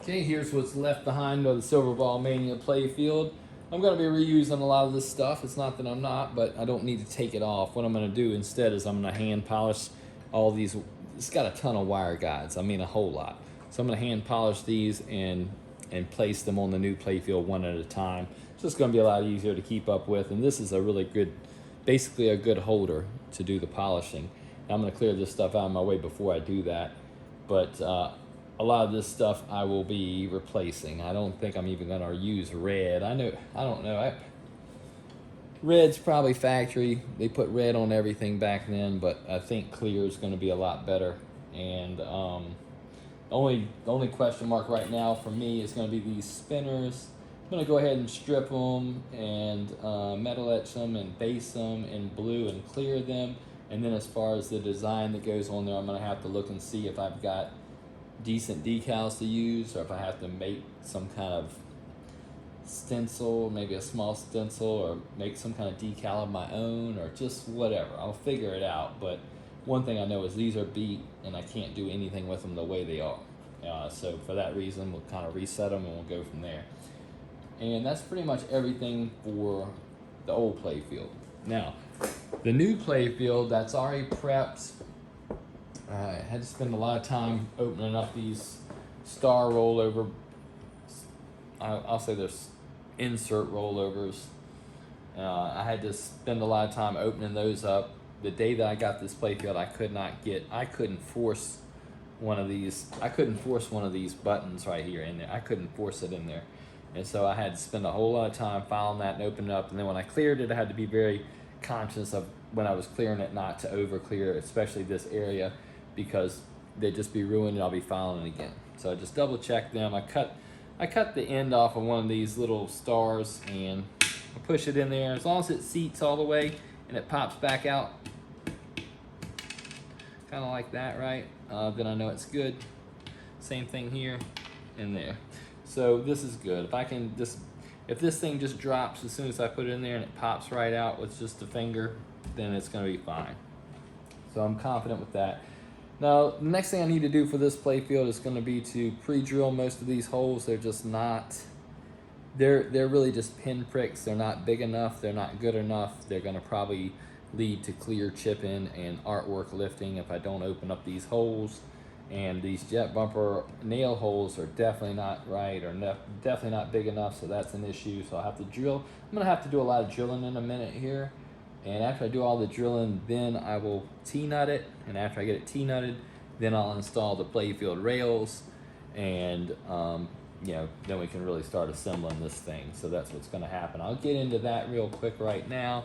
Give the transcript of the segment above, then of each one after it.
Okay, here's what's left behind of the Silver Ball Mania playfield. I'm going to be reusing a lot of this stuff. It's not that I'm not, but I don't need to take it off. What I'm going to do instead is I'm going to hand polish all these. It's got a ton of wire guides. I mean, a whole lot. So I'm going to hand polish these and place them on the new playfield one at a time. It's just going to be a lot easier to keep up with. And this is a really good, basically a good holder to do the polishing. And I'm going to clear this stuff out of my way before I do that. But a lot of this stuff I will be replacing. I don't think I'm even gonna use red. I don't know. Red's probably factory. They put red on everything back then, but I think clear is gonna be a lot better. And the only question mark right now for me is gonna be these spinners. I'm gonna go ahead and strip them and metal etch them and base them in blue and clear them. And then as far as the design that goes on there, I'm gonna have to look and see if I've got decent decals to use, or if I have to make some kind of stencil, maybe a small stencil, or make some kind of decal of my own, or just whatever. I'll figure it out. But one thing I know is these are beat and I can't do anything with them the way they are. So for that reason, we'll kind of reset them and we'll go from there. And that's pretty much everything for the old playfield. Now, the new playfield that's already prepped. I had to spend a lot of time opening up these star rollover, I'll say there's insert rollovers. I had to spend a lot of time opening those up. The day that I got this playfield, I couldn't force one of these buttons right here in there. I couldn't force it in there. And so I had to spend a whole lot of time filing that and opening it up. And then when I cleared it, I had to be very conscious of when I was clearing it not to over clear, especially this area, because they'd just be ruined and I'll be filing it again. So I just double checked them. I cut the end off of one of these little stars and I push it in there. As long as it seats all the way and it pops back out, kind of like that, right? Then I know it's good. Same thing here and there. So this is good. If this thing just drops as soon as I put it in there and it pops right out with just a finger, then it's gonna be fine. So I'm confident with that. Now, the next thing I need to do for this playfield is going to be to pre-drill most of these holes. They're just not, they're really just pin pricks. They're not big enough. They're not good enough. They're going to probably lead to clear chipping and artwork lifting if I don't open up these holes. And these jet bumper nail holes are definitely not right, or definitely not big enough, so that's an issue. So I'll have to drill. I'm going to have to do a lot of drilling in a minute here. And after I do all the drilling, then I will T-nut it. And after I get it T-nutted, then I'll install the playfield rails. And, then we can really start assembling this thing. So that's what's going to happen. I'll get into that real quick right now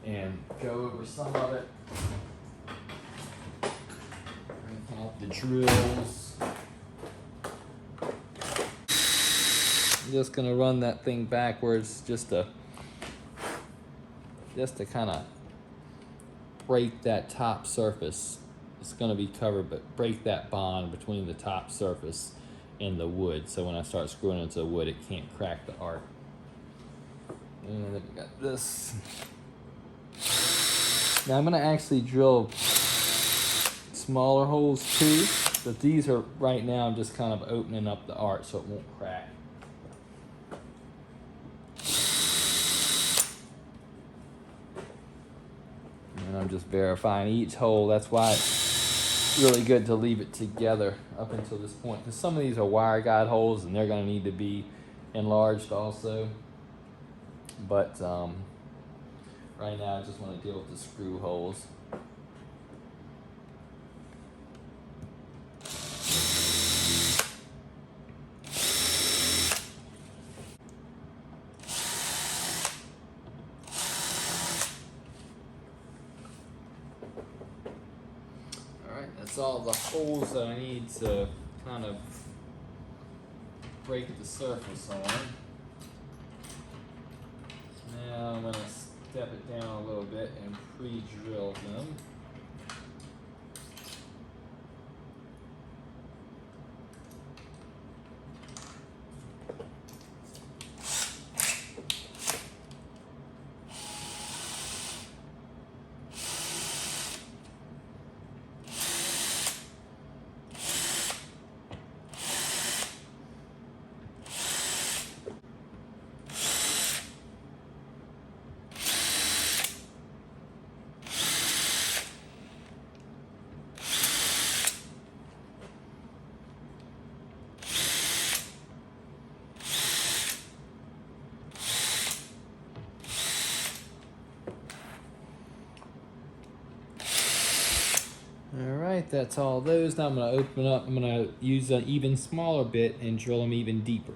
and go over some of it. Bring out the drills. I'm just going to run that thing backwards just to kind of break that top surface. It's going to be covered, but break that bond between the top surface and the wood, so when I start screwing into the wood, it can't crack the art. And then we got this. Now I'm going to actually drill smaller holes too, but these are right now I'm just kind of opening up the art so it won't crack. And I'm just verifying each hole. That's why it's really good to leave it together up until this point, because some of these are wire guide holes and they're going to need to be enlarged also. But right now I just want to deal with the screw holes. That's all the holes that I need to kind of break the surface on. Now I'm going to step it down a little bit and pre-drill them. right, that's all those. Now I'm gonna open up, I'm gonna use an even smaller bit and drill them even deeper.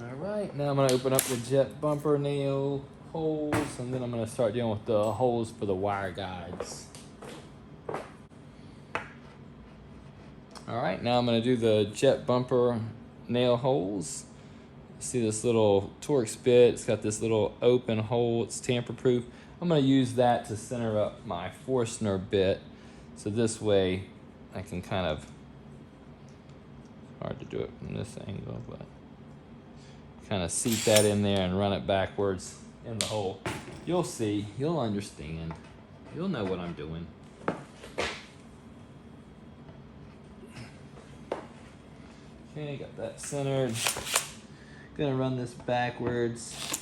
Alright, now I'm going to open up the jet bumper nail holes, and then I'm going to start dealing with the holes for the wire guides. Alright, now I'm going to do the jet bumper nail holes. See this little Torx bit, it's got this little open hole, it's tamper proof. I'm going to use that to center up my Forstner bit, so this way I can kind of, hard to do it from this angle, but kind of seat that in there and run it backwards in the hole. You'll see, you'll understand, you'll know what I'm doing. Okay, got that centered. Gonna run this backwards.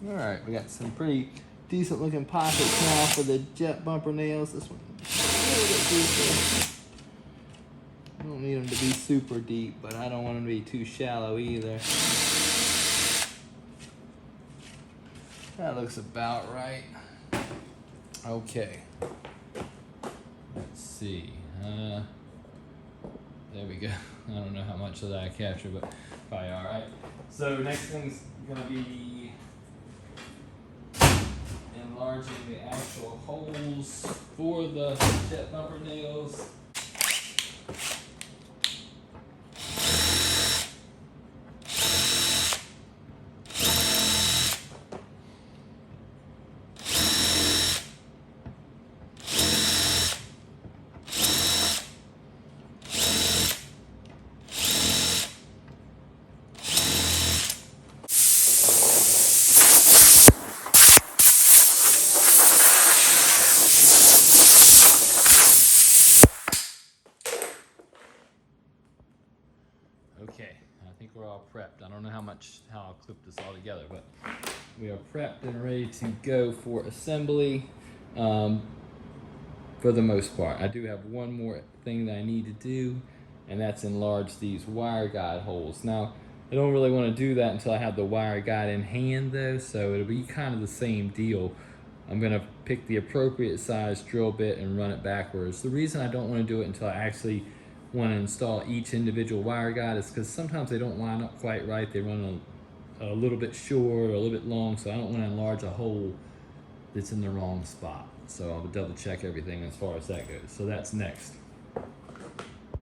All right, we got some pretty decent looking pockets now for the jet bumper nails. This one a little bit deeper. I don't need them to be super deep, but I don't want them to be too shallow either. That looks about right. Okay. Let's see. There we go. I don't know how much of that I captured, but probably all right. So next thing's gonna be enlarging the actual holes for the jet bumper nails. Okay, I think we're all prepped. I don't know how I'll clip this all together, but we are prepped and ready to go for assembly for the most part. I do have one more thing that I need to do, and that's enlarge these wire guide holes. Now, I don't really want to do that until I have the wire guide in hand though, so it'll be kind of the same deal. I'm gonna pick the appropriate size drill bit and run it backwards. The reason I don't want to do it until I actually want to install each individual wire guide is because sometimes they don't line up quite right. They run a little bit short or a little bit long, so I don't want to enlarge a hole that's in the wrong spot. So I'll double check everything as far as that goes. So that's next.